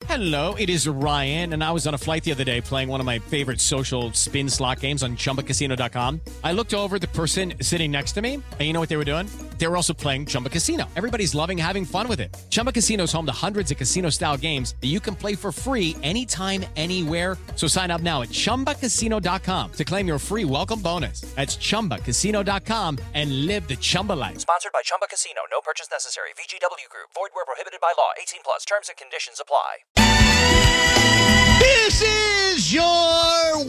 Hello, it is Ryan, and I was on a flight the other day playing one of my favorite social spin slot games on ChumbaCasino.com. I looked over at the person sitting next to me, and you know what they were doing? They were also playing Chumba Casino. Everybody's loving having fun with it. Chumba Casino is home to hundreds of casino-style games that you can play for free anytime, anywhere. So sign up now at ChumbaCasino.com to claim your free welcome bonus. That's ChumbaCasino.com and live the Chumba life. Sponsored by Chumba Casino. No purchase necessary. VGW Group. Void where prohibited by law. 18 plus. Terms and conditions apply. This is your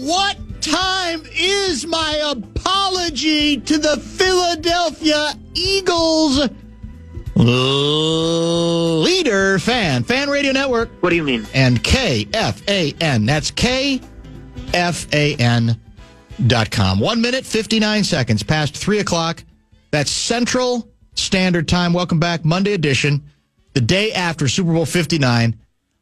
What Time Is My Apology to the Philadelphia Eagles leader fan radio network. What do you mean? And KFAN. That's KFAN.com. 1 minute, 59 seconds past 3 o'clock. That's Central Standard Time. Welcome back. Monday edition, the day after Super Bowl 59.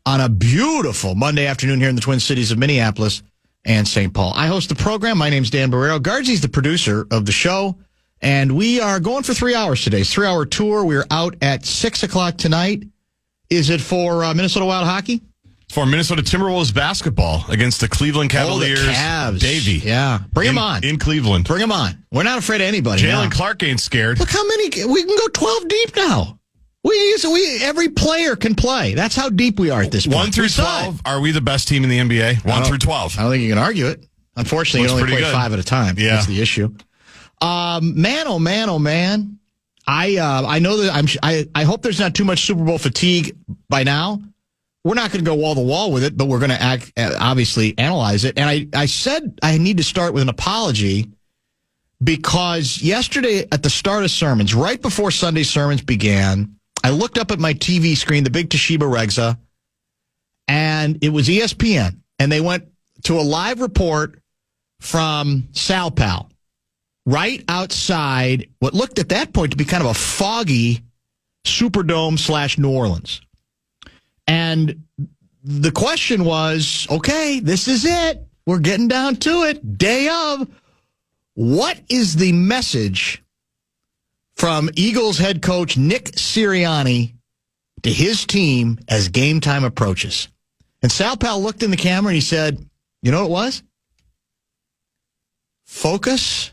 On a beautiful Monday afternoon here in the Twin Cities of Minneapolis and St. Paul. I host the program. My name's Dan Barreiro. Guardsy's the producer of the show, and we are going for 3 hours today. It's a 3-hour tour. We're out at 6 o'clock tonight. Is it for Minnesota Wild hockey? For Minnesota Timberwolves basketball against the Cleveland Cavaliers. Oh, the Cavs. Davey. Yeah. Bring him on. In Cleveland. Bring him on. We're not afraid of anybody. Jalen Clark ain't scared. Look how many. We can go 12 deep now. Every player can play. That's how deep we are at this point. 1 through 12, are we the best team in the NBA? 1 through 12. I don't think you can argue it. Unfortunately, you only play 5 at a time. Yeah. That's the issue. Man, oh man. I know that I hope there's not too much Super Bowl fatigue by now. We're not going to go wall to wall with it, but we're going to obviously analyze it. And I said I need to start with an apology because yesterday at the start of sermons, right before Sunday sermons began, I looked up at my TV screen, the big Toshiba Rexa, and it was ESPN. And they went to a live report from Sal Pal right outside what looked at that point to be kind of a foggy Superdome / New Orleans. And the question was, okay, this is it. We're getting down to it. Day of. What is the message from Eagles head coach Nick Sirianni to his team as game time approaches? And Sal Pal looked in the camera and he said, you know what it was? Focus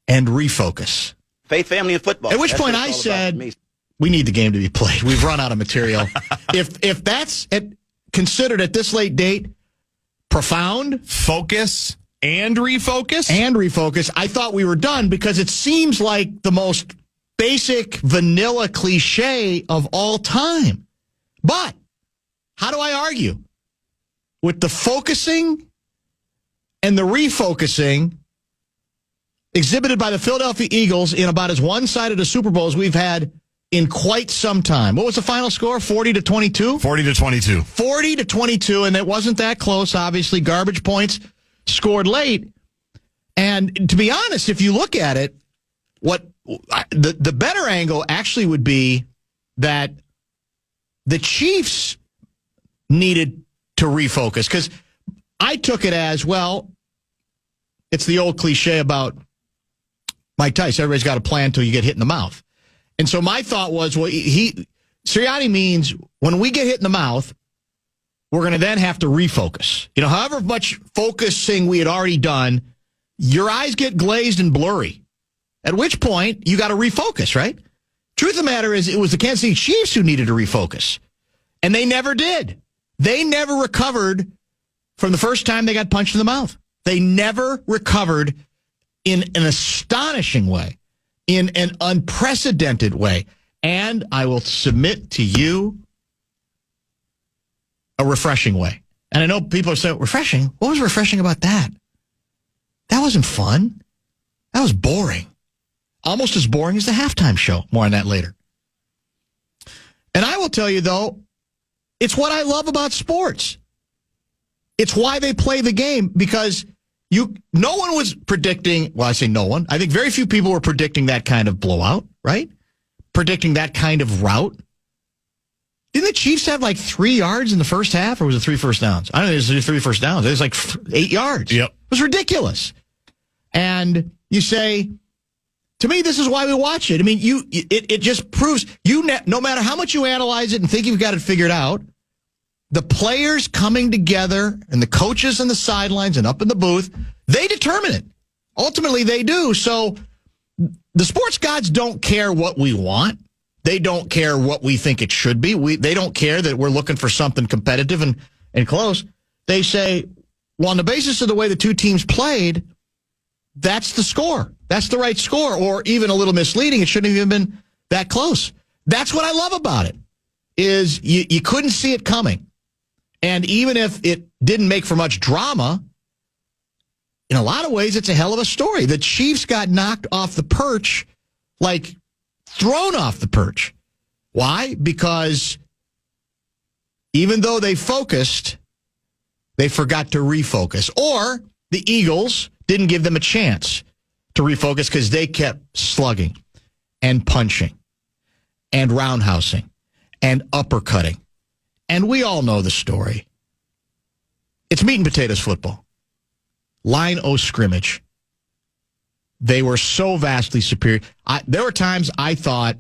and refocus. Faith, family, and football. At which point I said, we need the game to be played. We've run out of material. If that's considered at this late date profound. Focus and refocus? And refocus. I thought we were done because it seems like the most basic vanilla cliche of all time. But how do I argue? With the focusing and the refocusing exhibited by the Philadelphia Eagles in about as one-sided a Super Bowl as we've had in quite some time. What was the final score? 40-22? 40-22. 40-22, and it wasn't that close, obviously. Garbage points scored late. And to be honest, if you look at it, what the better angle actually would be that the Chiefs needed to refocus. Because I took it as, well, it's the old cliche about Mike Tyson. Everybody's got a plan until you get hit in the mouth. And so my thought was, well, Sirianni means when we get hit in the mouth, we're going to then have to refocus. You know, however much focusing we had already done, your eyes get glazed and blurry. At which point, you got to refocus, right? Truth of the matter is, it was the Kansas City Chiefs who needed to refocus. And they never did. They never recovered from the first time they got punched in the mouth. They never recovered in an astonishing way, in an unprecedented way. And I will submit to you a refreshing way. And I know people are saying, refreshing? What was refreshing about that? That wasn't fun. That was boring. Almost as boring as the halftime show. More on that later. And I will tell you, though, it's what I love about sports. It's why they play the game, because no one was predicting, well, I say no one. I think very few people were predicting that kind of blowout, right? Predicting that kind of route. Didn't the Chiefs have like 3 yards in the first half, or was it 3 first downs? I don't know. It was 3 first downs. It was like 8 yards. Yep. It was ridiculous. And you say, to me, this is why we watch it. I mean, it just proves no matter how much you analyze it and think you've got it figured out, the players coming together and the coaches on the sidelines and up in the booth, they determine it. Ultimately, they do. So the sports gods don't care what we want. They don't care what we think it should be. They don't care that we're looking for something competitive and close. They say, well, on the basis of the way the two teams played, that's the score. That's the right score. Or even a little misleading, it shouldn't have even been that close. That's what I love about it, is you couldn't see it coming. And even if it didn't make for much drama, in a lot of ways, it's a hell of a story. The Chiefs got knocked off the perch, like thrown off the perch. Why? Because even though they focused, they forgot to refocus. Or the Eagles didn't give them a chance to refocus because they kept slugging and punching and roundhousing and uppercutting. And we all know the story. It's meat and potatoes football. Line O scrimmage. They were so vastly superior. There were times I thought,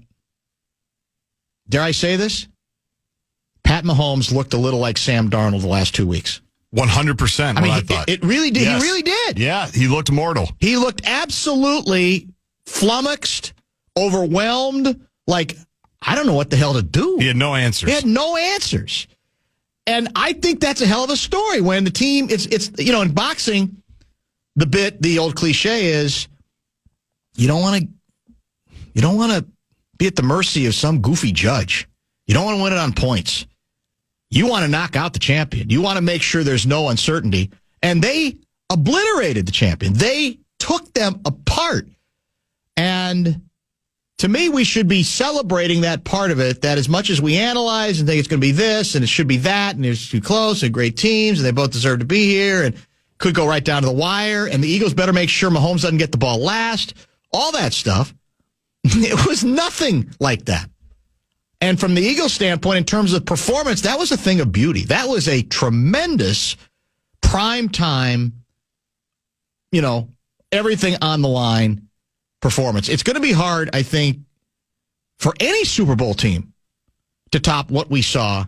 dare I say this? Pat Mahomes looked a little like Sam Darnold the last 2 weeks. 100%. I thought. It really did. Yes. He really did. Yeah, he looked mortal. He looked absolutely flummoxed, overwhelmed, like, I don't know what the hell to do. He had no answers. He had no answers. And I think that's a hell of a story when the team, it's in boxing, the old cliche is you don't want to be at the mercy of some goofy judge. You don't want to win it on points. You want to knock out the champion. You want to make sure there's no uncertainty. And they obliterated the champion. They took them apart. And to me, we should be celebrating that part of it, that as much as we analyze and think it's going to be this and it should be that and it's too close and great teams and they both deserve to be here and could go right down to the wire and the Eagles better make sure Mahomes doesn't get the ball last, all that stuff. It was nothing like that. And from the Eagles standpoint, in terms of performance, that was a thing of beauty. That was a tremendous prime time, everything on the line performance. It's going to be hard, I think, for any Super Bowl team to top what we saw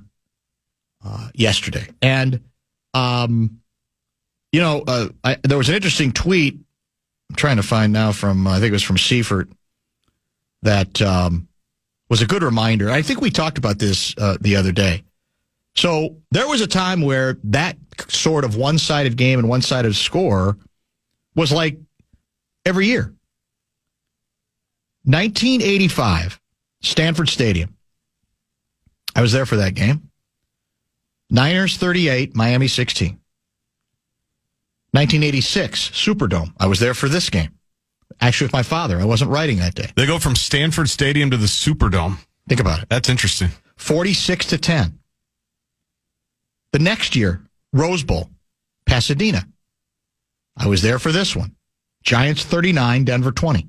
yesterday. And, there was an interesting tweet I'm trying to find now from, I think it was from Seifert, that was a good reminder. I think we talked about this the other day. So there was a time where that sort of one-sided game and one-sided score was like every year. 1985, Stanford Stadium. I was there for that game. Niners 38, Miami 16. 1986, Superdome. I was there for this game. Actually, with my father. I wasn't writing that day. They go from Stanford Stadium to the Superdome. Think about it. That's interesting. 46-10. The next year, Rose Bowl, Pasadena. I was there for this one. Giants 39, Denver 20.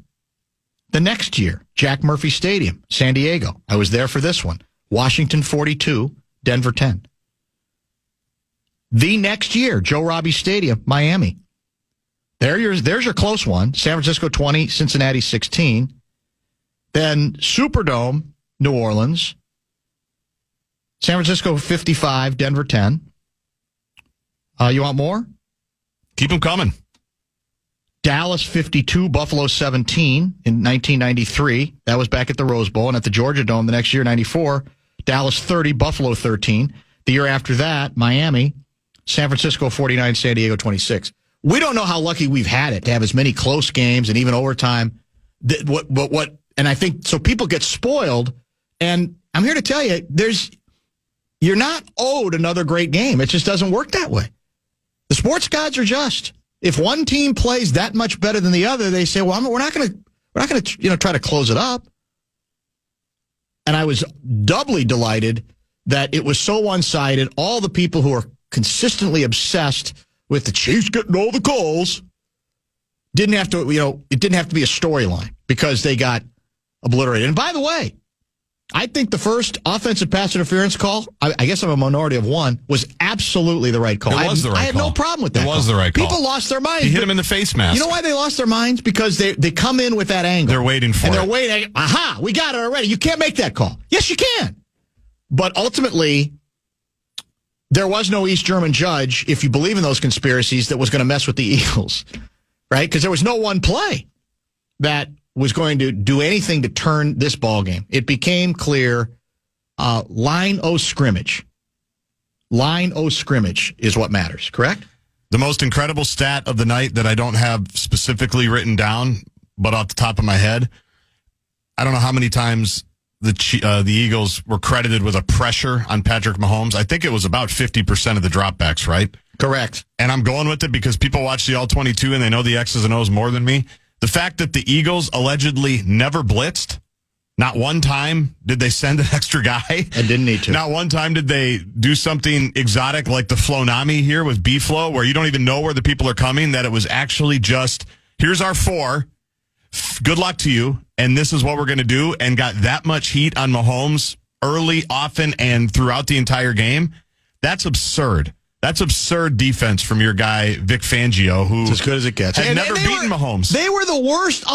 The next year, Jack Murphy Stadium, San Diego. I was there for this one. Washington 42, Denver 10. The next year, Joe Robbie Stadium, Miami. There's your close one. San Francisco 20, Cincinnati 16. Then Superdome, New Orleans. San Francisco 55, Denver 10. You want more? Keep them coming. Dallas 52, Buffalo 17 in 1993. That was back at the Rose Bowl. And at the Georgia Dome the next year, 94, Dallas 30, Buffalo 13. The year after that, Miami, San Francisco 49, San Diego 26. We don't know how lucky we've had it to have as many close games and even overtime. And I think so people get spoiled. And I'm here to tell you, you're not owed another great game. It just doesn't work that way. The sports gods are just. If one team plays that much better than the other, they say, "Well, we're not going to try to close it up." And I was doubly delighted that it was so one-sided. All the people who are consistently obsessed with the Chiefs getting all the calls didn't have to, it didn't have to be a storyline because they got obliterated. And by the way, I think the first offensive pass interference call, I guess I'm a minority of one, was absolutely the right call. It was the right call. I had no problem with that. It was the right call. People lost their minds. He hit him in the face mask. You know why they lost their minds? Because they come in with that angle. They're waiting for it. And they're waiting. Aha, we got it already. You can't make that call. Yes, you can. But ultimately, there was no East German judge, if you believe in those conspiracies, that was going to mess with the Eagles, right? Because there was no one play that was going to do anything to turn this ball game. It became clear, line o' scrimmage. Line o' scrimmage is what matters, correct? The most incredible stat of the night that I don't have specifically written down, but off the top of my head, I don't know how many times the Eagles were credited with a pressure on Patrick Mahomes. I think it was about 50% of the dropbacks, right? Correct. And I'm going with it because people watch the All-22 and they know the X's and O's more than me. The fact that the Eagles allegedly never blitzed, not one time did they send an extra guy. And didn't need to. Not one time did they do something exotic like the Flonami here with B-Flow, where you don't even know where the people are coming, that it was actually just, here's our 4. Good luck to you, and this is what we're going to do, and got that much heat on Mahomes early, often, and throughout the entire game. That's absurd. That's absurd defense from your guy, Vic Fangio, who it's as good as it gets. has never beaten Mahomes. They were the worst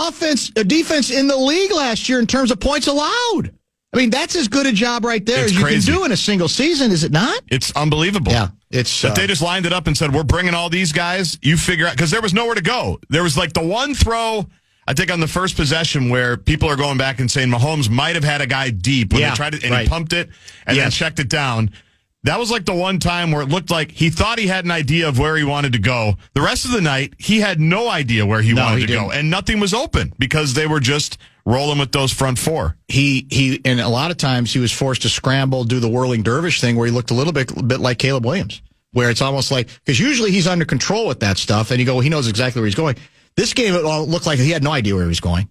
defense in the league last year in terms of points allowed. I mean, that's as good a job right there It's as you crazy. can do in a single season, is it not? It's unbelievable. Yeah. It's That they just lined it up and said, we're bringing all these guys. You figure out, because there was nowhere to go. There was like the one throw, I think on the first possession, where people are going back and saying Mahomes might have had a guy deep when they tried it, and he pumped it and then checked it down. That was like the one time where it looked like he thought he had an idea of where he wanted to go. The rest of the night, he had no idea where he wanted to go, and nothing was open because they were just rolling with those front 4. He and a lot of times he was forced to scramble, do the whirling dervish thing where he looked a little bit like Caleb Williams, where it's almost like, because usually he's under control with that stuff, and you go, well, he knows exactly where he's going. This game, it all looked like he had no idea where he was going,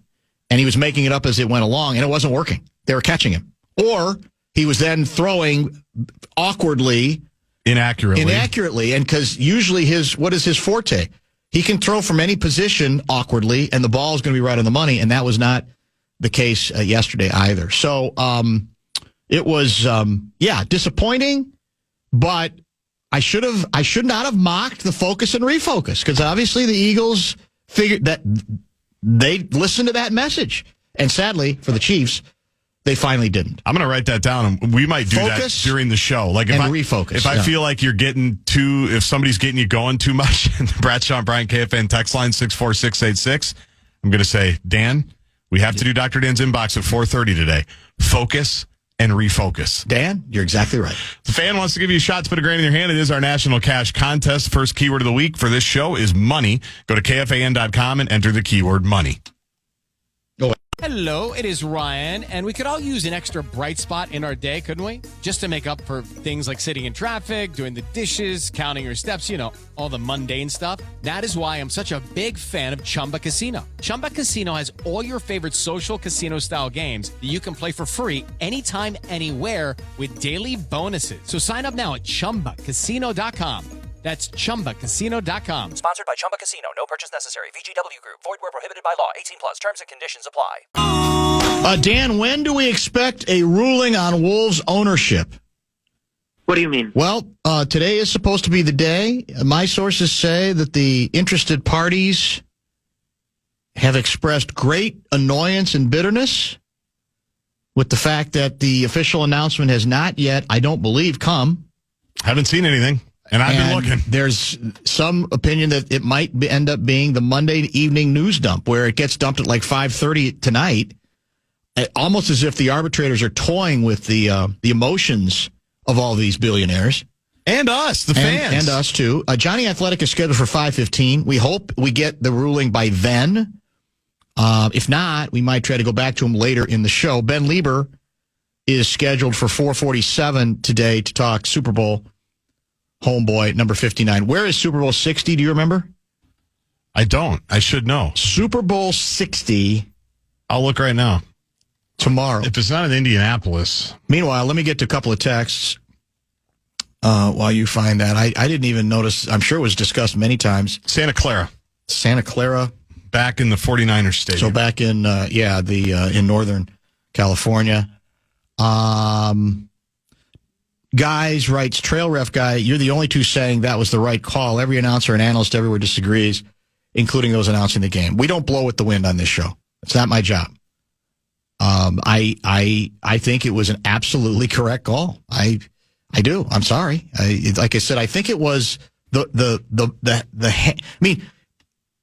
and he was making it up as it went along, and it wasn't working. They were catching him. Or he was then throwing awkwardly, inaccurately, and because usually what is his forte? He can throw from any position awkwardly, and the ball is going to be right on the money, and that was not the case yesterday either. So it was, disappointing, but I should not have mocked the focus and refocus, because obviously the Eagles figured that they listened to that message, and sadly for the Chiefs, they finally didn't. I'm going to write that down, and we might do Focus that during the show. Like refocus. If I feel like you're if somebody's getting you going too much, and the Bradshaw and Bryant KFAN text line 64686, I'm going to say, Dan, we have to do Dr. Dan's inbox at 4:30 today. Focus and refocus. Dan, you're exactly right. The fan wants to give you a shot to put a grand in your hand. It is our national cash contest. First keyword of the week for this show is money. Go to KFAN.com and enter the keyword money. Hello, it is Ryan, and we could all use an extra bright spot in our day, couldn't we? Just to make up for things like sitting in traffic, doing the dishes, counting your steps, all the mundane stuff. That is why I'm such a big fan of Chumba Casino. Chumba Casino has all your favorite social casino-style games that you can play for free anytime, anywhere with daily bonuses. So sign up now at ChumbaCasino.com. That's ChumbaCasino.com. Sponsored by Chumba Casino. No purchase necessary. VGW Group. Void where prohibited by law. 18 plus. Terms and conditions apply. Dan, when do we expect a ruling on Wolves ownership? What do you mean? Well, today is supposed to be the day. My sources say that the interested parties have expressed great annoyance and bitterness with the fact that the official announcement has not yet, I don't believe, come. Haven't seen anything. And I've been looking. There's some opinion that it might end up being the Monday evening news dump, where it gets dumped at like 5:30 tonight, almost as if the arbitrators are toying with the emotions of all these billionaires. And us, the fans. And us, too. Johnny Athletic is scheduled for 5:15. We hope we get the ruling by then. If not, we might try to go back to him later in the show. Ben Lieber is scheduled for 4:47 today to talk Super Bowl. Homeboy, number 59. Where is Super Bowl 60? Do you remember? I don't. I should know. Super Bowl 60. I'll look right now. Tomorrow. If it's not in Indianapolis. Meanwhile, let me get to a couple of texts while you find that. I didn't even notice. I'm sure it was discussed many times. Santa Clara. Santa Clara. Back in the 49ers Stadium. So back in, in Northern California. Guys writes, Trail Ref Guy, you're the only two saying that was the right call. Every announcer and analyst everywhere disagrees, including those announcing the game. We don't blow with the wind on this show. It's not my job. I think it was an absolutely correct call. I I do. I'm sorry. Like I said, I think it was I mean,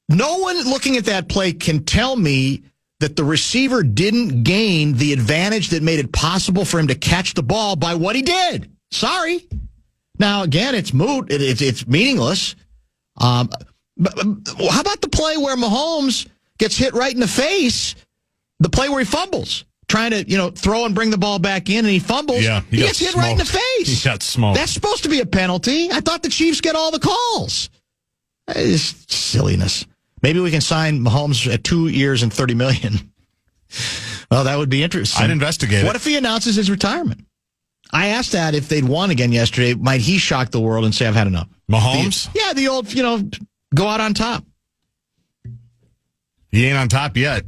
no one looking at that play can tell me that the receiver didn't gain the advantage that made it possible for him to catch the ball by what he did. Sorry. Now, again, it's moot. It's meaningless. But how about the play where Mahomes gets hit right in the face? The play where he fumbles, trying to throw and bring the ball back in, and he fumbles. Yeah, he gets hit right in the face. He got smoked. That's supposed to be a penalty. I thought the Chiefs get all the calls. It's silliness. Maybe we can sign Mahomes at 2 years and $30 million. Well, that would be interesting. I'd investigate it. What if he announces his retirement? I asked that if they'd won again yesterday, might he shock the world and say, I've had enough? Mahomes? The old, go out on top. He ain't on top yet.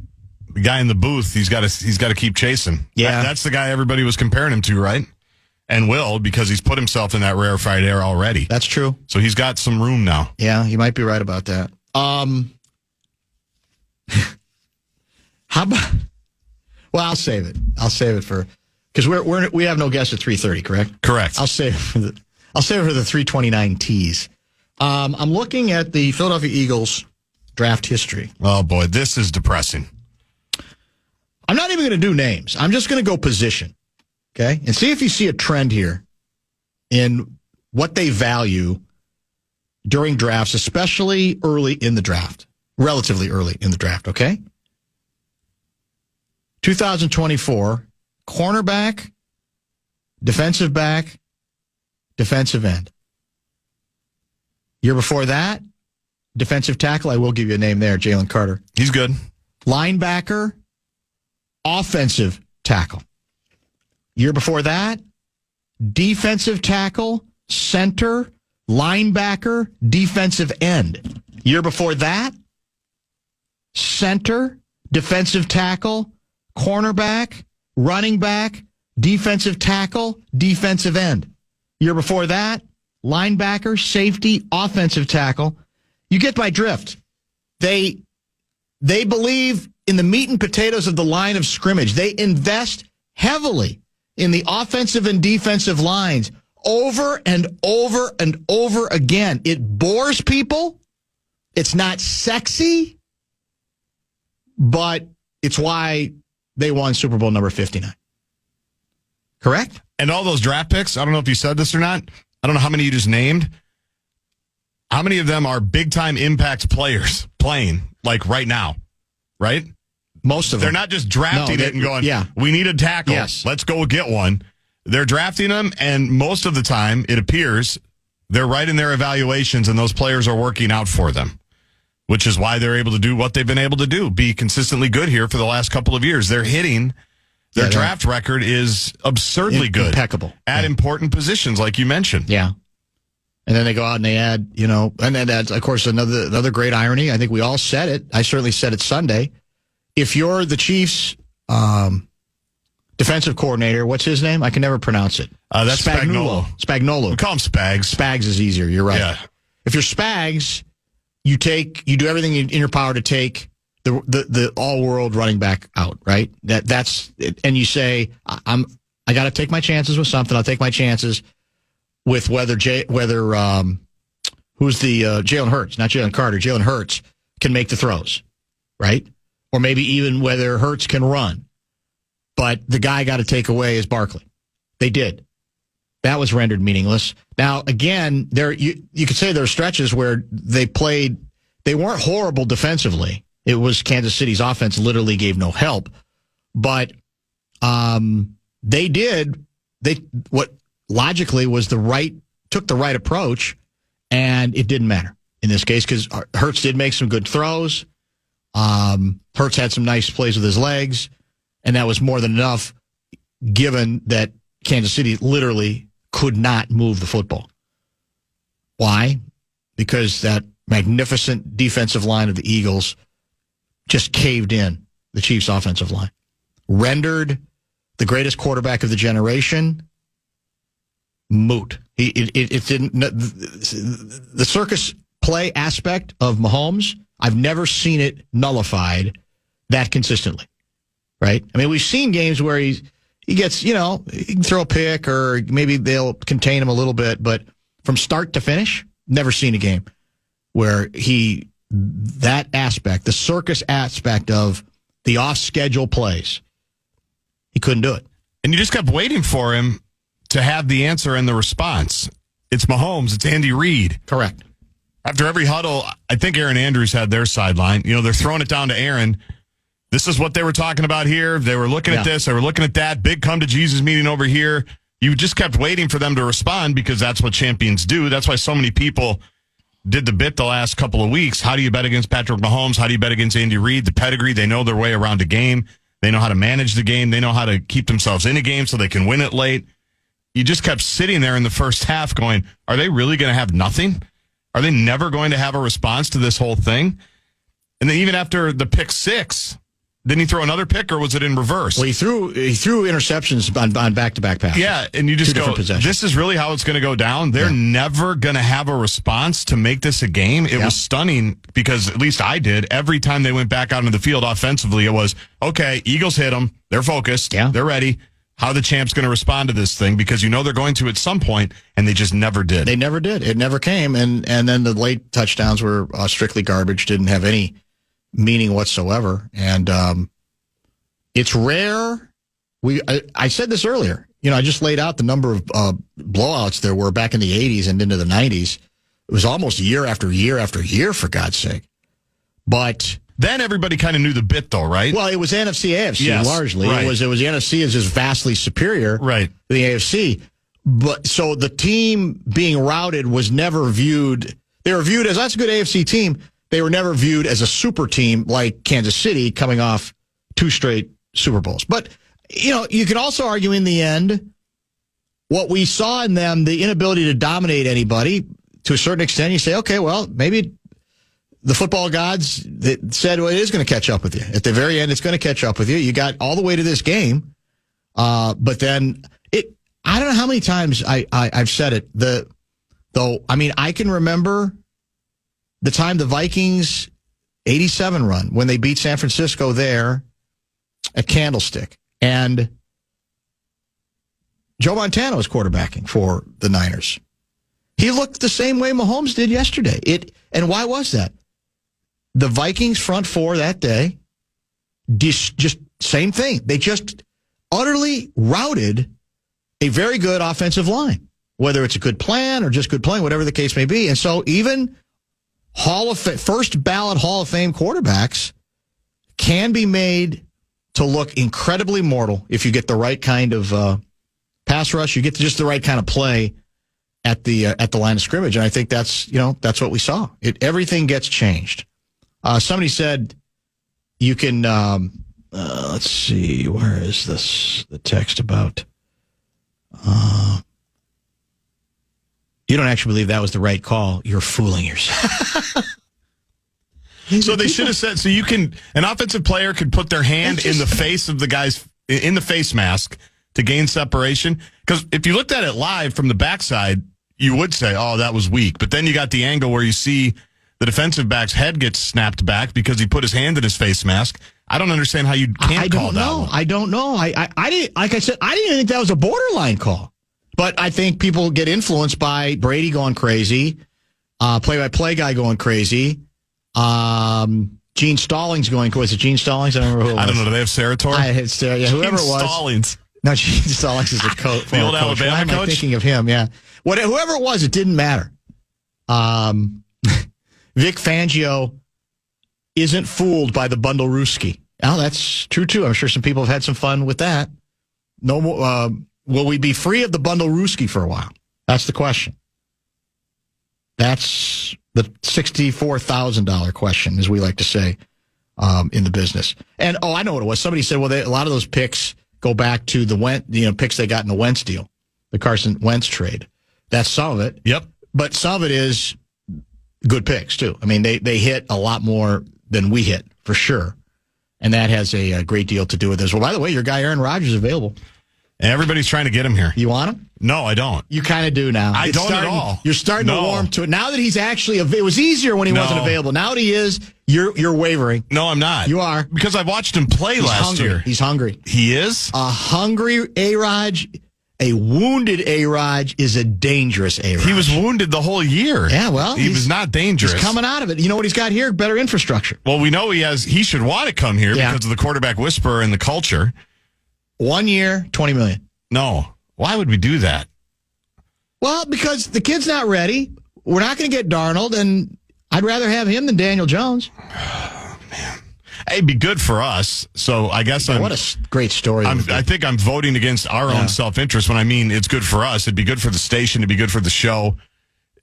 The guy in the booth, he's got to keep chasing. Yeah. That's the guy everybody was comparing him to, right? And will, because he's put himself in that rarefied air already. That's true. So he's got some room now. Yeah, you might be right about that. How about? Well, I'll save it. I'll save it for because we have no guests at 3:30, correct? Correct. I'll save it for the 3:29 tease. I'm looking at the Philadelphia Eagles draft history. Oh boy, this is depressing. I'm not even going to do names. I'm just going to go position, okay, and see if you see a trend here in what they value during drafts, especially early in the draft, relatively early in the draft, okay? 2024, cornerback, defensive back, defensive end. Year before that, defensive tackle, I will give you a name there, Jalen Carter. He's good. Linebacker, offensive tackle. Year before that, defensive tackle, center, linebacker, defensive end. Year before that, center, defensive tackle, cornerback, running back, defensive tackle, defensive end. Year before that, linebacker, safety, offensive tackle. You get my drift. They believe in the meat and potatoes of the line of scrimmage. They invest heavily in the offensive and defensive lines over and over and over again. It bores people. It's not sexy, but it's why they won Super Bowl number 59. Correct? And all those draft picks, I don't know if you said this or not. I don't know how many you just named. How many of them are big-time impact players playing, like right now, right? Most of them. They're not just drafting it and going, we need a tackle. Yes. Let's go get one. They're drafting them, and most of the time, it appears, they're right in their evaluations, and those players are working out for them, which is why they're able to do what they've been able to do, be consistently good here for the last couple of years. They're hitting. Their draft record is absurdly good. Impeccable. At important positions, like you mentioned. Yeah. And then they go out and they add, and then that's, of course, another great irony. I think we all said it. I certainly said it Sunday. If you're the Chiefs' defensive coordinator, what's his name? I can never pronounce it. That's Spagnuolo. Spagnuolo. We call him Spags. Spags is easier. You're right. Yeah. If you're Spags, you do everything in your power to take the all-world running back out, right? That's it. And you say, I got to take my chances with something. I'll take my chances with who's the Jalen Hurts, not Jalen Carter. Jalen Hurts can make the throws, right? Or maybe even whether Hurts can run. But the guy got to take away is Barkley. They did. That was rendered meaningless. Now, again, you could say there are stretches where they weren't horrible defensively. It was Kansas City's offense literally gave no help. But what logically was took the right approach, and it didn't matter in this case because Hurts did make some good throws. Hurts had some nice plays with his legs, and that was more than enough given that Kansas City literally could not move the football. Why? Because that magnificent defensive line of the Eagles just caved in the Chiefs' offensive line, rendered the greatest quarterback of the generation moot. It didn't. The circus play aspect of Mahomes, I've never seen it nullified that consistently. Right? I mean, we've seen games where he gets, he can throw a pick or maybe they'll contain him a little bit. But from start to finish, never seen a game where that aspect, the circus aspect of the off-schedule plays, he couldn't do it. And you just kept waiting for him to have the answer and the response. It's Mahomes. It's Andy Reid. Correct. After every huddle, I think Aaron Andrews had their sideline. They're throwing it down to Aaron. This is what they were talking about here. They were looking at this. They were looking at that. Big come to Jesus meeting over here. You just kept waiting for them to respond because that's what champions do. That's why so many people did the bit the last couple of weeks. How do you bet against Patrick Mahomes? How do you bet against Andy Reid? The pedigree, they know their way around a game. They know how to manage the game. They know how to keep themselves in a game so they can win it late. You just kept sitting there in the first half going, are they really going to have nothing? Are they never going to have a response to this whole thing? And then even after the pick six, didn't he throw another pick or was it in reverse? Well, he threw interceptions on back-to-back passes. Yeah, and you just go, this is really how it's going to go down. They're never going to have a response to make this a game. It was stunning because at least I did. Every time they went back out into the field offensively, it was, okay, Eagles hit them. They're focused. Yeah. They're ready. How are the champs going to respond to this thing? Because they're going to at some point, and they just never did. They never did. It never came. And then the late touchdowns were strictly garbage, didn't have any meaning whatsoever. And it's rare. I said this earlier. I just laid out the number of blowouts there were back in the 80s and into the 90s. It was almost year after year after year, for God's sake. But then everybody kind of knew the bit, though, right? Well, it was NFC, AFC largely. Right. It was the NFC is just vastly superior to the AFC. But so the team being routed was never viewed. They were viewed as that's a good AFC team. They were never viewed as a super team like Kansas City coming off 2 straight Super Bowls. But you can also argue in the end what we saw in them, the inability to dominate anybody to a certain extent. You say, okay, well, maybe the football gods that said, well, it is going to catch up with you. At the very end, it's going to catch up with you. You got all the way to this game. But then I don't know how many times I've said it. I can remember the time the Vikings 87 run when they beat San Francisco there at Candlestick. And Joe Montana was quarterbacking for the Niners. He looked the same way Mahomes did yesterday. And why was that? The Vikings front four that day, just same thing. They just utterly routed a very good offensive line, whether it's a good plan or just good playing, whatever the case may be. And so even first ballot Hall of Fame quarterbacks can be made to look incredibly mortal if you get the right kind of pass rush, you get just the right kind of play at the line of scrimmage. And I think that's what we saw. Everything gets changed. Somebody said you can, let's see, where is this, the text about, you don't actually believe that was the right call. You're fooling yourself. So they should have said, so an offensive player could put their hand in the face of the guy's, in the face mask to gain separation. Because if you looked at it live from the backside, you would say, oh, that was weak. But then you got the angle where you see the defensive back's head gets snapped back because he put his hand in his face mask. I don't understand how you can't call that one. I don't know. I didn't, like I said, I didn't even think that was a borderline call. But I think people get influenced by Brady going crazy, play-by-play guy going crazy, Gene Stallings going crazy. Was it Gene Stallings? I don't remember who it was. I don't know. Do they have Sarator? Whoever it was. Stallings. No, Gene Stallings is a coach. The old Alabama Why am coach? I thinking of him, yeah. Whoever it was, it didn't matter. Vic Fangio isn't fooled by the Bundle-Ruski. Oh, that's true, too. I'm sure some people have had some fun with that. No more. Will we be free of the Bundle-Ruski for a while? That's the question. That's the $64,000 question, as we like to say in the business. And, I know what it was. Somebody said, well, a lot of those picks go back to the picks they got in the Wentz deal, the Carson Wentz trade. That's some of it. Yep. But some of it is good picks, too. I mean, they hit a lot more than we hit, for sure. And that has a great deal to do with this. Well, by the way, your guy Aaron Rodgers is available. And everybody's trying to get him here. You want him? No, I don't. You kind of do now. I don't at all. You're starting to warm to it. Now that he's actually, it was easier when he wasn't available. Now that he is, you're wavering. No, I'm not. You are. Because I watched him play last year. He's hungry. He is? A hungry A-Raj, a wounded A-Raj is a dangerous A-Raj. He was wounded the whole year. Yeah, well. He was not dangerous. He's coming out of it. You know what he's got here? Better infrastructure. Well, we know he should want to come here because of the quarterback whisperer and the culture. 1 year, $20 million. No. Why would we do that? Well, because the kid's not ready. We're not going to get Darnold, and I'd rather have him than Daniel Jones. Oh, man. It'd be good for us. So I guess what a great story. I think I'm voting against our own self-interest when I mean it's good for us. It'd be good for the station. It'd be good for the show.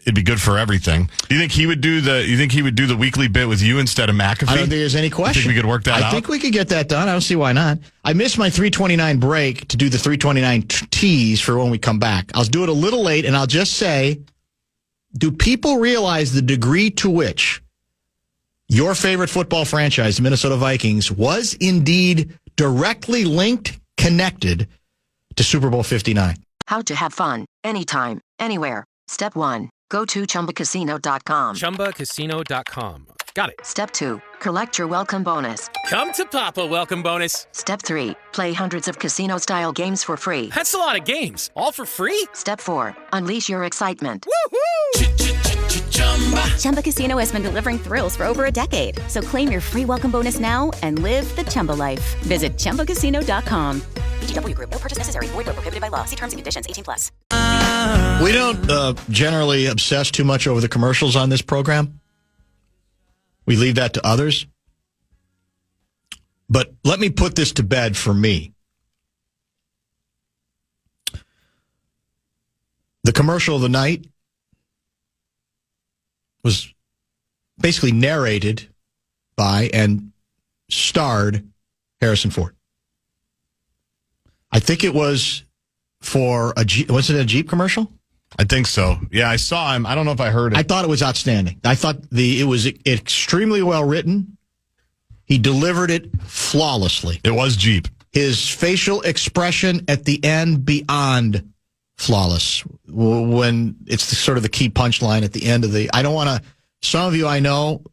It'd be good for everything. Do you think he would do the weekly bit with you instead of McAfee? I don't think there's any question. You think we could work that out? I think we could get that done. I don't see why not. I missed my 3:29 break to do the 3:29 tease for when we come back. I'll do it a little late, and I'll just say, do people realize the degree to which your favorite football franchise, the Minnesota Vikings, was indeed directly linked, connected to Super Bowl 59? How to have fun, anytime, anywhere. Step 1. Go to ChumbaCasino.com. ChumbaCasino.com. Got it. Step 2. Collect your welcome bonus. Come to Papa welcome bonus. Step 3. Play hundreds of casino-style games for free. That's a lot of games. All for free? Step 4. Unleash your excitement. Woohoo! Chumba Casino has been delivering thrills for over a decade. So claim your free welcome bonus now and live the Chumba life. Visit ChumbaCasino.com. VGW Group. No purchase necessary. Void where prohibited by law. See terms and conditions. 18+. We don't generally obsess too much over the commercials on this program. We leave that to others. But let me put this to bed for me. The commercial of the night was basically narrated by and starred Harrison Ford. I think it was for a Jeep. Was it a Jeep commercial? I think so. Yeah, I saw him. I don't know if I heard it. I thought it was outstanding. I thought it was extremely well written. He delivered it flawlessly. It was Jeep. His facial expression at the end, beyond flawless. When it's sort of the key punchline at the end of the... I don't want to... Some of you I know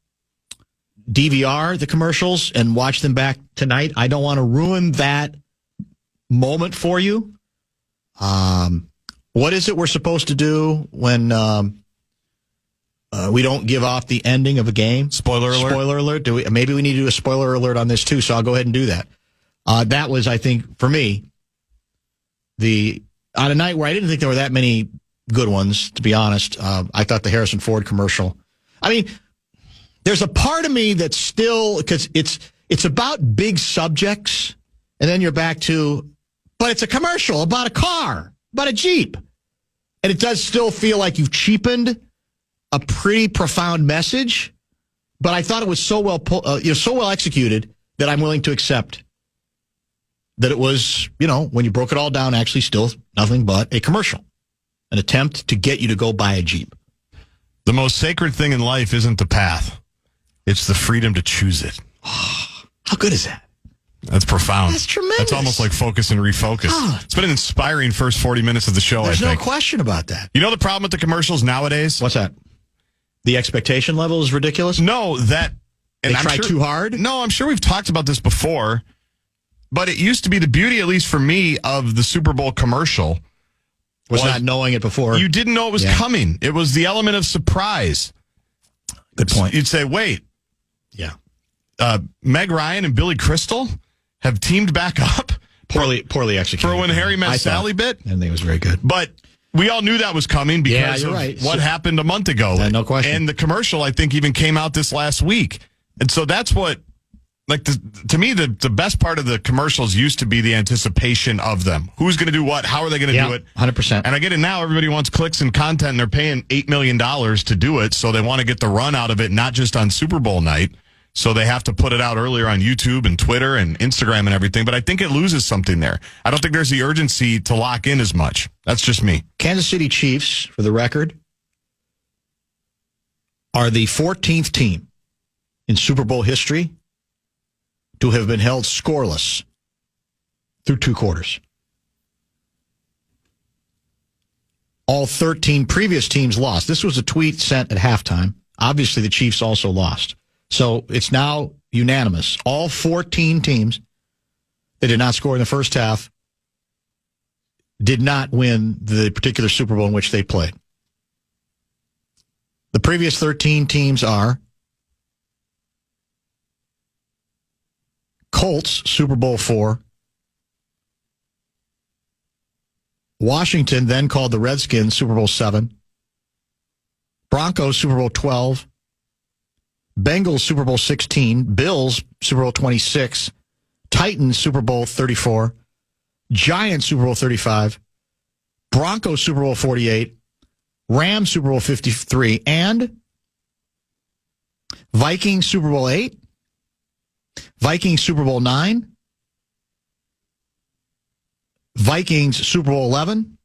DVR the commercials and watch them back tonight. I don't want to ruin that moment for you. What is it we're supposed to do when we don't give off the ending of a game? Spoiler alert. Spoiler alert. Maybe we need to do a spoiler alert on this too, so I'll go ahead and do that. That was, I think, for me, on a night where I didn't think there were that many good ones, to be honest. I thought the Harrison Ford commercial. I mean, there's a part of me that's still, because it's about big subjects, and then you're back to, but it's a commercial about a car. About a Jeep. And it does still feel like you've cheapened a pretty profound message, but I thought it was so well executed that I'm willing to accept that it was, when you broke it all down, actually still nothing but a commercial, an attempt to get you to go buy a Jeep. The most sacred thing in life isn't the path. It's the freedom to choose it. How good is that? That's profound. That's tremendous. That's almost like focus and refocus. Oh. It's been an inspiring first 40 minutes of the show, There's I think. no question about that. You know the problem with the commercials nowadays? What's that? The expectation level is ridiculous? No, that... They try too hard? No, I'm sure we've talked about this before, but it used to be the beauty, at least for me, of the Super Bowl commercial. Was not knowing it before. You didn't know it was coming. It was the element of surprise. Good point. You'd say, wait. Yeah. Meg Ryan and Billy Crystal have teamed back up. Poorly executed. For when Harry met Sally bit. I think it was very good. But we all knew that was coming because of what happened a month ago. No question. And the commercial, I think, even came out this last week. And so that's what, to me, the best part of the commercials used to be the anticipation of them. Who's going to do what? How are they going to do it? 100%. And I get it now. Everybody wants clicks and content, and they're paying $8 million to do it. So they want to get the run out of it, not just on Super Bowl night. So they have to put it out earlier on YouTube and Twitter and Instagram and everything. But I think it loses something there. I don't think there's the urgency to lock in as much. That's just me. Kansas City Chiefs, for the record, are the 14th team in Super Bowl history to have been held scoreless through two quarters. all 13 previous teams lost. This was a tweet sent at halftime. Obviously, the Chiefs also lost. So it's now unanimous. All 14 teams that did not score in the first half did not win the particular Super Bowl in which they played. The previous 13 teams are Colts, Super Bowl 4. Washington, then called the Redskins, Super Bowl 7. Broncos, Super Bowl 12. Bengals, Super Bowl 16. Bills, Super Bowl 26. Titans, Super Bowl 34. Giants, Super Bowl 35. Broncos, Super Bowl 48. Rams, Super Bowl 53. And Vikings, Super Bowl 8. Vikings, Super Bowl 9. Vikings, Super Bowl 11.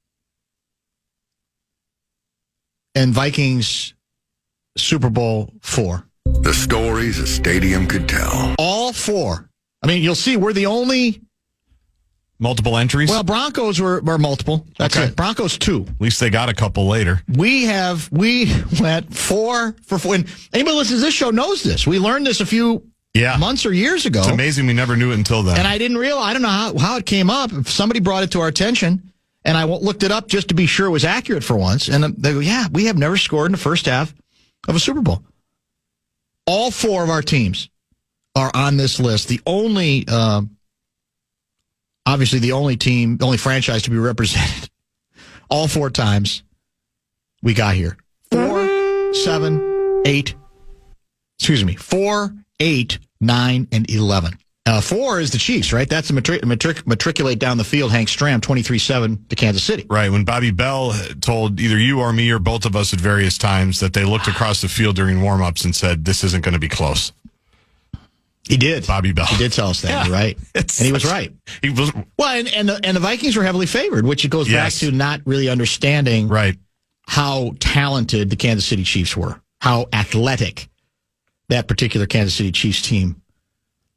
And Vikings, Super Bowl 4. The stories a stadium could tell. All 4. I mean, you'll see we're the only... Multiple entries? Well, Broncos were multiple. That's okay. it. Broncos 2. At least they got a couple later. We went 4 for 4. And anybody listening to this show knows this. We learned this a few months or years ago. It's amazing we never knew it until then. And I didn't realize, I don't know how it came up. Somebody brought it to our attention, and I looked it up just to be sure it was accurate for once. And they go, yeah, we have never scored in the first half of a Super Bowl. All 4 of our teams are on this list. The only, obviously the only franchise to be represented all 4 times we got here. 4, 7, 8, 4, 8, 9, and 11. 4 is the Chiefs, right? That's the matriculate down the field, Hank Stram, 23-7 to Kansas City. Right. When Bobby Bell told either you or me or both of us at various times that they looked across the field during warm-ups and said, this isn't going to be close. He did. Bobby Bell. He did tell us that. Yeah. You're right. And he was right. He was. Well, and the Vikings were heavily favored, which it goes back to not really understanding how talented the Kansas City Chiefs were, how athletic that particular Kansas City Chiefs team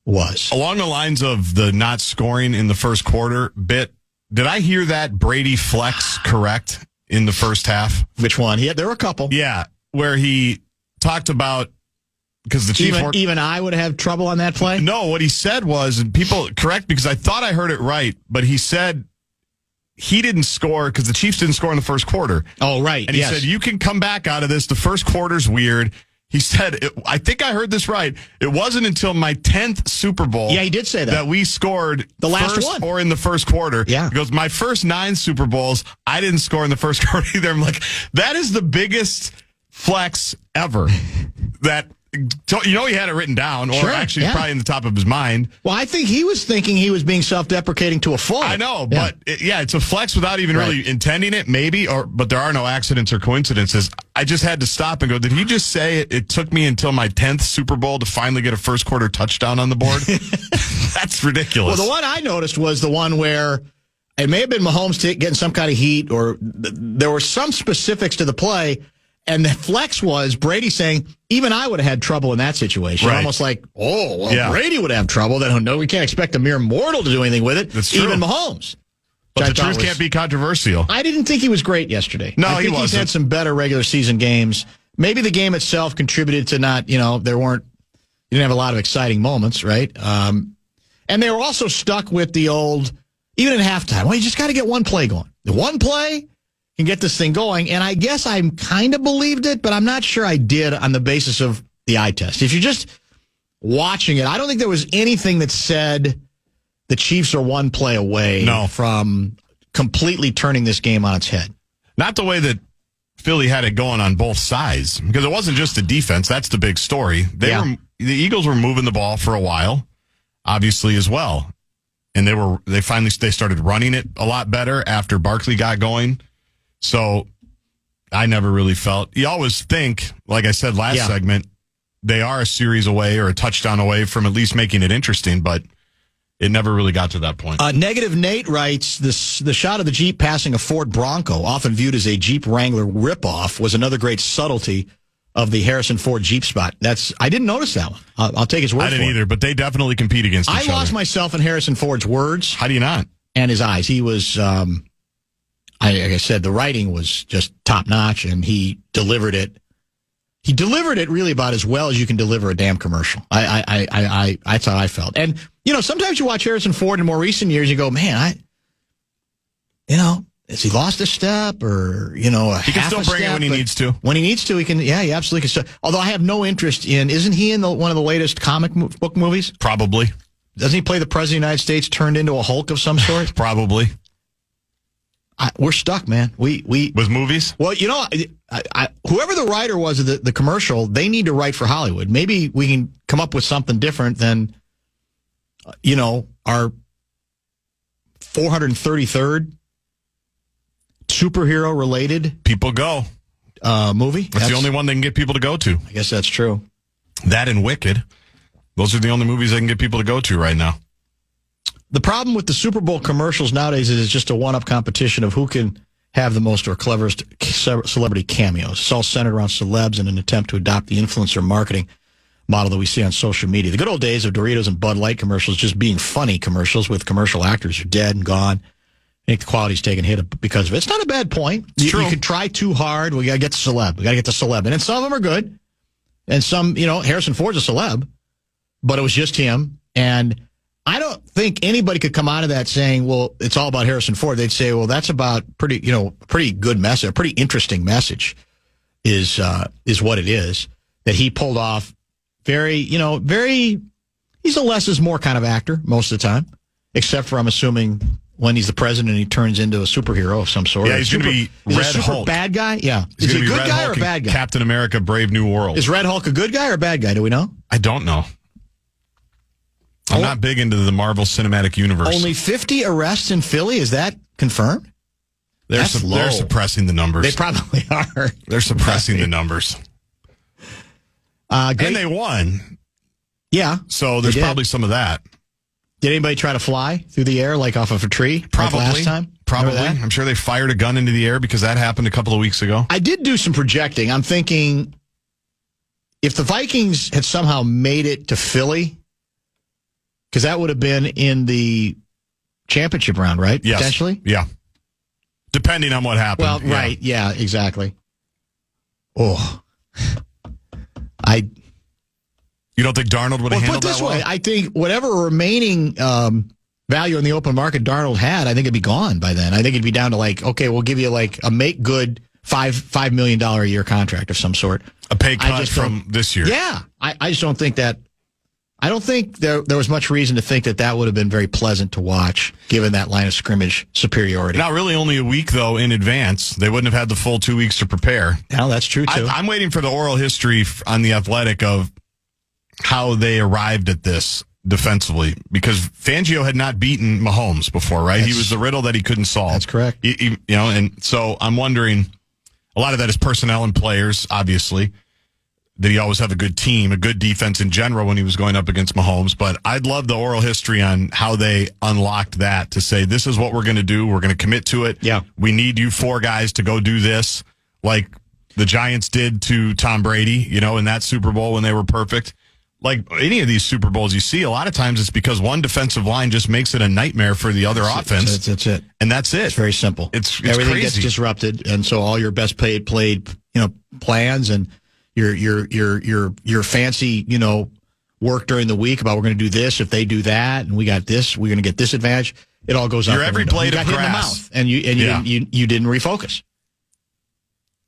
was. Along the lines of the not scoring in the first quarter bit, did I hear that Brady flex correct in the first half? Which one? There were a couple. Yeah, where he talked about, because the Chiefs even I would have trouble on that play? No, what he said was, and people correct, because I thought I heard it right, but he said he didn't score because the Chiefs didn't score in the first quarter. Oh, right. And he said, you can come back out of this. The first quarter's weird. He said, I think I heard this right. It wasn't until my 10th Super Bowl. Yeah, he did say that we scored the last one or in the first quarter. Yeah. He goes, my first 9 Super Bowls, I didn't score in the first quarter either. I'm like, that is the biggest flex ever. That, he had it written down, or actually probably in the top of his mind. Well, I think he was thinking he was being self-deprecating to a fault. I know, but it's a flex without even really intending it, maybe, but there are no accidents or coincidences. I just had to stop and go, did he just say it took me until my 10th Super Bowl to finally get a first quarter touchdown on the board? That's ridiculous. Well, the one I noticed was the one where it may have been Mahomes getting some kind of heat, or there were some specifics to the play. And the flex was Brady saying, even I would have had trouble in that situation. Right. Almost like, Brady would have trouble. Then no, we can't expect a mere mortal to do anything with it. That's true. Even Mahomes. But the truth can't be controversial. I didn't think he was great yesterday. No, I think he wasn't. He's had some better regular season games. Maybe the game itself contributed to not, you didn't have a lot of exciting moments, right? And they were also stuck with the old, even at halftime, well, you just got to get one play going. The one play can get this thing going, and I guess I kind of believed it, but I'm not sure I did on the basis of the eye test. If you're just watching it, I don't think there was anything that said the Chiefs are one play away from completely turning this game on its head. Not the way that Philly had it going on both sides, because it wasn't just the defense. That's the big story. The Eagles were moving the ball for a while, obviously, as well. And they started running it a lot better after Barkley got going. So I never really felt, you always think, like I said last segment, they are a series away or a touchdown away from at least making it interesting, but it never really got to that point. Negative Nate writes, the shot of the Jeep passing a Ford Bronco, often viewed as a Jeep Wrangler ripoff, was another great subtlety of the Harrison Ford Jeep spot. I didn't notice that one. I'll take his word for it. I didn't either, but they definitely compete against each other. I lost myself in Harrison Ford's words. How do you not? And his eyes. He was... like I said, the writing was just top notch, and he delivered it. He delivered it really about as well as you can deliver a damn commercial. That's how I felt. And, sometimes you watch Harrison Ford in more recent years, you go, man, has he lost a step or, he can still bring it when he needs to. When he needs to, he can, he absolutely can. Although I have no interest isn't he in one of the latest comic book movies? Probably. Doesn't he play the President of the United States turned into a Hulk of some sort? Probably. We're stuck, man. We with movies? Well, whoever the writer was of the commercial, they need to write for Hollywood. Maybe we can come up with something different than, our 433rd superhero-related people go movie. That's the only one they can get people to go to. I guess that's true. That and Wicked. Those are the only movies they can get people to go to right now. The problem with the Super Bowl commercials nowadays is it's just a one-up competition of who can have the most or cleverest celebrity cameos. It's all centered around celebs in an attempt to adopt the influencer marketing model that we see on social media. The good old days of Doritos and Bud Light commercials just being funny commercials with commercial actors who are dead and gone. I think the quality's taken a hit because of it. It's not a bad point. You can try too hard. We got to get the celeb. And then some of them are good. And some, Harrison Ford's a celeb, but it was just him. And I don't think anybody could come out of that saying, well, it's all about Harrison Ford. They'd say, well, that's about pretty good message, a pretty interesting message is what it is that he pulled off. He's a less is more kind of actor most of the time, except for, I'm assuming, when he's the president and he turns into a superhero of some sort. Yeah, he's going to be Red Hulk. Bad guy? Yeah. Is he a good guy or a bad guy? Captain America, Brave New World. Is Red Hulk a good guy or a bad guy? Do we know? I don't know. I'm not big into the Marvel Cinematic Universe. Only 50 arrests in Philly? Is that confirmed? They're suppressing the numbers. They probably are. They're suppressing the numbers. And they won. Yeah. So there's probably some of that. Did anybody try to fly through the air like off of a tree? Probably. Like last time? Probably. I'm sure they fired a gun into the air because that happened a couple of weeks ago. I did do some projecting. I'm thinking if the Vikings had somehow made it to Philly, because that would have been in the championship round, right? Yes. Potentially? Yeah. Depending on what happened. Well, right. Yeah, exactly. Oh. You don't think Darnold would have handled that well? Put this way, I think whatever remaining value in the open market Darnold had, I think it'd be gone by then. I think it'd be down to we'll give you a make good $5 million a year contract of some sort. A pay cut from this year. Yeah. I just don't think that. I don't think there was much reason to think that would have been very pleasant to watch, given that line of scrimmage superiority. Not really only a week, though, in advance. They wouldn't have had the full 2 weeks to prepare. Yeah, that's true, too. I'm waiting for the oral history on The Athletic of how they arrived at this defensively, because Fangio had not beaten Mahomes before, right? He was the riddle that he couldn't solve. That's correct. And so I'm wondering, a lot of that is personnel and players, obviously. Did he always have a good team, a good defense in general when he was going up against Mahomes? But I'd love the oral history on how they unlocked that to say, this is what we're going to do. We're going to commit to it. Yeah. We need you 4 guys to go do this, like the Giants did to Tom Brady, in that Super Bowl when they were perfect. Like any of these Super Bowls you see, a lot of times it's because one defensive line just makes it a nightmare for the other offense. That's it. And that's it. It's very simple. It's everything crazy. Gets disrupted, and so all your best played plans and your fancy, work during the week about we're going to do this if they do that, and we got this, we're going to get this advantage. It all goes out. Your every blade of grass, hit in the mouth, and you didn't refocus.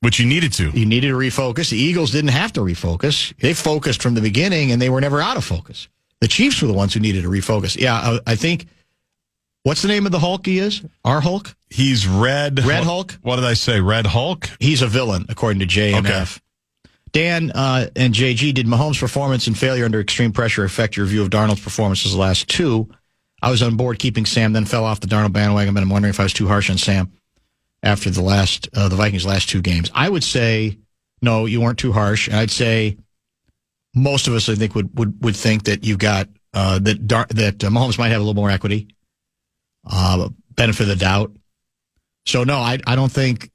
Which you needed to. You needed to refocus. The Eagles didn't have to refocus. They focused from the beginning, and they were never out of focus. The Chiefs were the ones who needed to refocus. Yeah, I think. What's the name of the Hulk he is? Our Hulk? He's Red. Red Hulk? What did I say? Red Hulk? He's a villain, according to JMF. Okay. Dan and JG, did Mahomes' performance and failure under extreme pressure affect your view of Darnold's performances the last 2? I was on board keeping Sam, then fell off the Darnold bandwagon, but I'm wondering if I was too harsh on Sam after the Vikings' last 2 games. I would say, no, you weren't too harsh. And I'd say most of us, I think, would think that you've got that Mahomes might have a little more equity, benefit of the doubt. So no, I don't think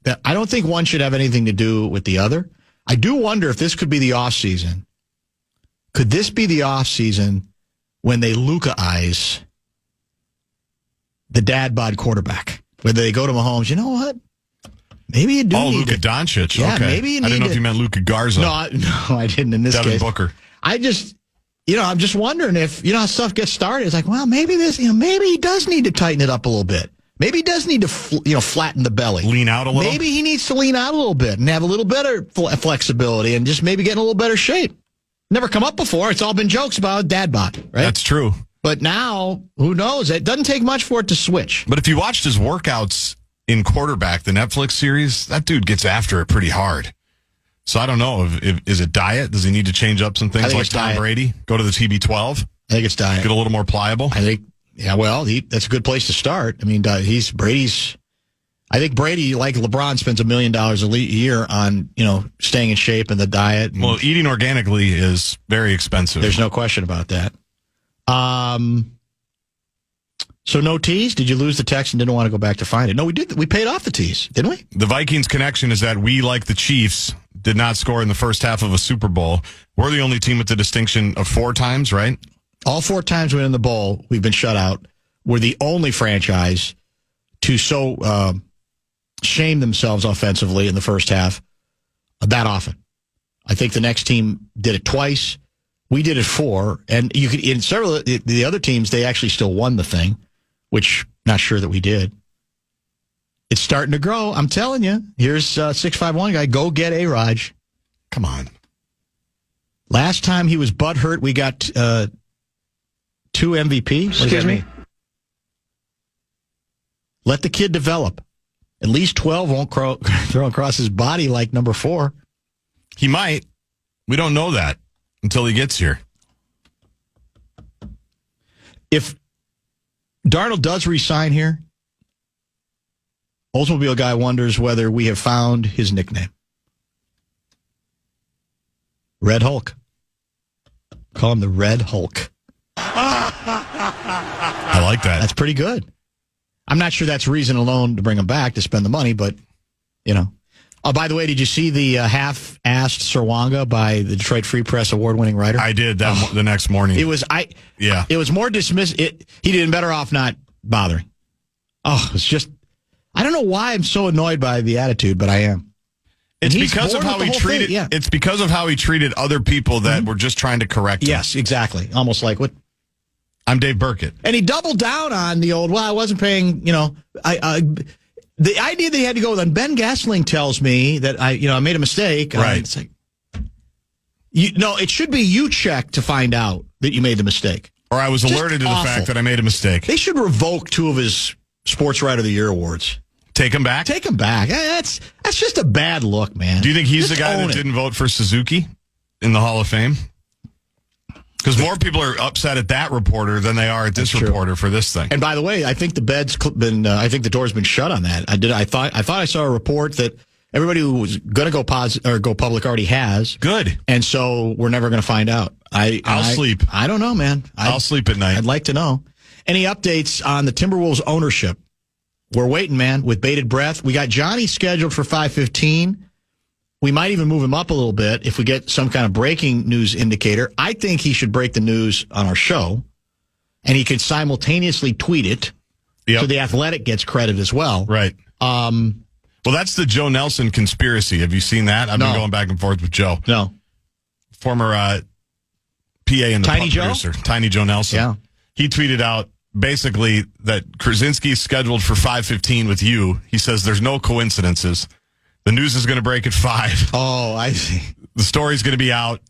one should have anything to do with the other. I do wonder if this could be the offseason. Could this be the offseason when they Luka-ize the dad bod quarterback? Whether they go to Mahomes, you know what? Maybe you do need Luka Doncic. Yeah, okay. maybe you need I didn't know if you meant Luka Garza. No, I didn't in this Devin case. Booker. I'm just wondering if, how stuff gets started. It's like, well, maybe maybe he does need to tighten it up a little bit. Maybe he does need to, flatten the belly. Lean out a little? Maybe he needs to lean out a little bit and have a little better flexibility and just maybe get in a little better shape. Never come up before. It's all been jokes about dad bod, right? That's true. But now, who knows? It doesn't take much for it to switch. But if you watched his workouts in Quarterback, the Netflix series, that dude gets after it pretty hard. So I don't know. Is it diet? Does he need to change up some things like Tom Brady? Go to the TB12? I think it's diet. Get a little more pliable? I think, that's a good place to start. I mean, I think Brady, like LeBron, spends $1 million a year on, staying in shape and the diet. And, well, eating organically is very expensive. There's no question about that. So no tees? Did you lose the text and didn't want to go back to find it? No, we did. We paid off the tees, didn't we? The Vikings connection is that we, like the Chiefs, did not score in the first half of a Super Bowl. We're the only team with the distinction of 4 times, right? All 4 times we're in the bowl, we've been shut out. We're the only franchise to shame themselves offensively in the first half that often. I think the next team did it twice. We did it 4, and you could in several of the other teams they actually still won the thing, which not sure that we did. It's starting to grow. I'm telling you. Here's 651 guy. Go get A-Raj. Come on. Last time he was butthurt, we got 2 MVP. Excuse me? Let the kid develop. At least 12 won't throw across his body like number 4. He might. We don't know that until he gets here. If Darnold does re-sign here, Oldsmobile guy wonders whether we have found his nickname. Red Hulk. Call him the Red Hulk. I like that. That's pretty good. I'm not sure that's reason alone to bring him back to spend the money, but, Oh, by the way, did you see the half-assed Sirwanga by the Detroit Free Press award-winning writer? I did the next morning. It was more dismissive. He did better off not bothering. Oh, it's just, I don't know why I'm so annoyed by the attitude, but I am. It's because of how he treated. Yeah. It's because of how he treated other people that were just trying to correct him. Yes, exactly. Almost like what. I'm Dave Burkett, and he doubled down on the old. Well, I wasn't paying. The idea that he had to go with. And Ben Gasling tells me that I made a mistake. Right. It's like, it should be you check to find out that you made the mistake. Or I was alerted to the fact that I made a mistake. They should revoke 2 of his Sports Writer of the Year awards. Take him back? Take him back. That's just a bad look, man. Do you think he's the guy that didn't vote for Suzuki in the Hall of Fame? Because more people are upset at that reporter than they are at this reporter for this thing. And by the way, I think the bed's been. I think the door's been shut on that. I thought I saw a report that everybody who was going to go public already has. Good. And so we're never going to find out. I'll sleep. I don't know, man. I'll sleep at night. I'd like to know. Any updates on the Timberwolves ownership? We're waiting, man, with bated breath. We got Johnny scheduled for 5:15. We might even move him up a little bit if we get some kind of breaking news indicator. I think he should break the news on our show, and he could simultaneously tweet it so The Athletic gets credit as well. Right. Well, that's the Joe Nelson conspiracy. Have you seen that? I've been going back and forth with Joe. No. Former PA and the Tiny Joe? producer, Tiny Joe Nelson. Yeah. He tweeted out basically that Krasinski's scheduled for 5:15 with you. He says there's no coincidences. The news is going to break at 5. Oh, I see. The story's going to be out.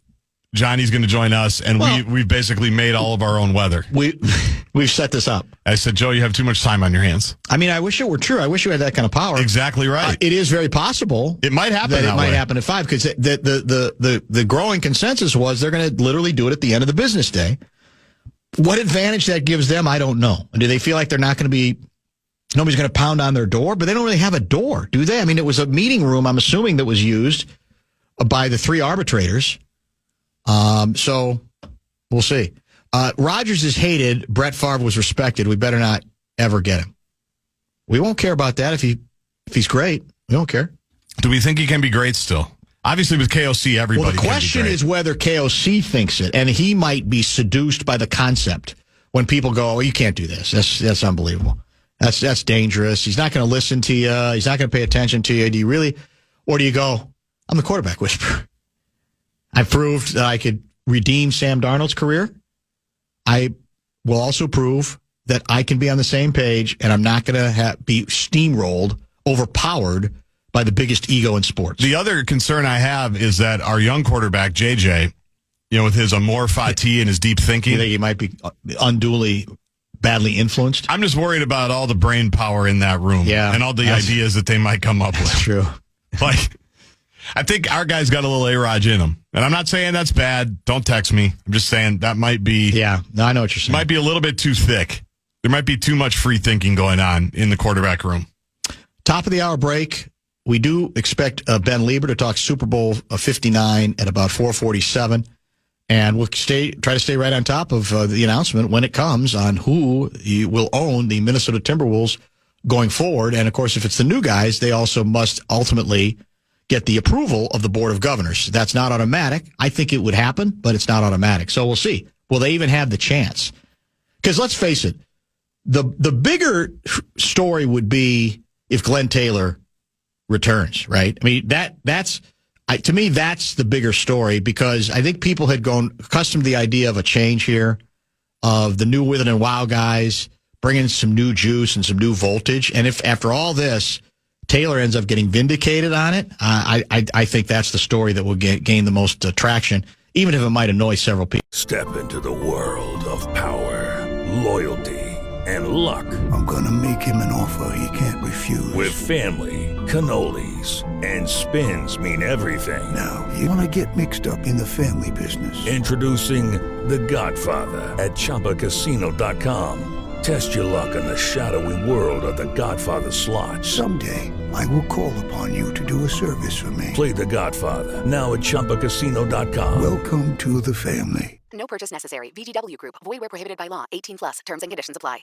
Johnny's going to join us, and we've basically made all of our own weather. We've set this up. I said, Joe, you have too much time on your hands. I mean, I wish it were true. I wish you had that kind of power. Exactly right. It is very possible. It might happen. It might happen at 5 because the growing consensus was they're going to literally do it at the end of the business day. What advantage that gives them, I don't know. Do they feel like they're not going to be? Nobody's going to pound on their door, but they don't really have a door, do they? I mean, it was a meeting room, I'm assuming, that was used by the 3 arbitrators. So we'll see. Rodgers is hated. Brett Favre was respected. We better not ever get him. We won't care about that if he's great. We don't care. Do we think he can be great still? Obviously, with KOC, everybody. Well, the question is whether KOC thinks it, and he might be seduced by the concept when people go, "Oh, you can't do this. That's unbelievable." That's dangerous. He's not going to listen to you. He's not going to pay attention to you. Do you really? Or do you go, I'm the quarterback whisperer. I proved that I could redeem Sam Darnold's career. I will also prove that I can be on the same page, and I'm not going to be steamrolled, overpowered by the biggest ego in sports. The other concern I have is that our young quarterback, JJ, with his amor fati and his deep thinking. You think he might be unduly badly influenced? I'm just worried about all the brain power in that room and all the ideas that they might come up with. That's true. Like, I think our guy's got a little A-Raj in him. And I'm not saying that's bad. Don't text me. I'm just saying that might be... Yeah, no, I know what you're saying. Might be a little bit too thick. There might be too much free thinking going on in the quarterback room. Top of the hour break. We do expect Ben Lieber to talk Super Bowl 59 at about 4:47. And we'll try to stay right on top of the announcement when it comes on who will own the Minnesota Timberwolves going forward. And, of course, if it's the new guys, they also must ultimately get the approval of the Board of Governors. That's not automatic. I think it would happen, but it's not automatic. So we'll see. Will they even have the chance? Because let's face it, the bigger story would be if Glenn Taylor returns, right? I mean, to me, that's the bigger story, because I think people had grown accustomed to the idea of a change here, of the new Within and Wow guys bringing some new juice and some new voltage. And if after all this, Taylor ends up getting vindicated on it, I think that's the story that will gain the most traction, even if it might annoy several people. Step into the world of power, loyalty, and luck. I'm going to make him an offer he can't refuse. With family, cannolis, and spins mean everything. Now, you want to get mixed up in the family business. Introducing The Godfather at ChumbaCasino.com. Test your luck in the shadowy world of The Godfather slot. Someday, I will call upon you to do a service for me. Play The Godfather now at ChumbaCasino.com. Welcome to the family. No purchase necessary. VGW Group. Void where prohibited by law. 18+. Terms and conditions apply.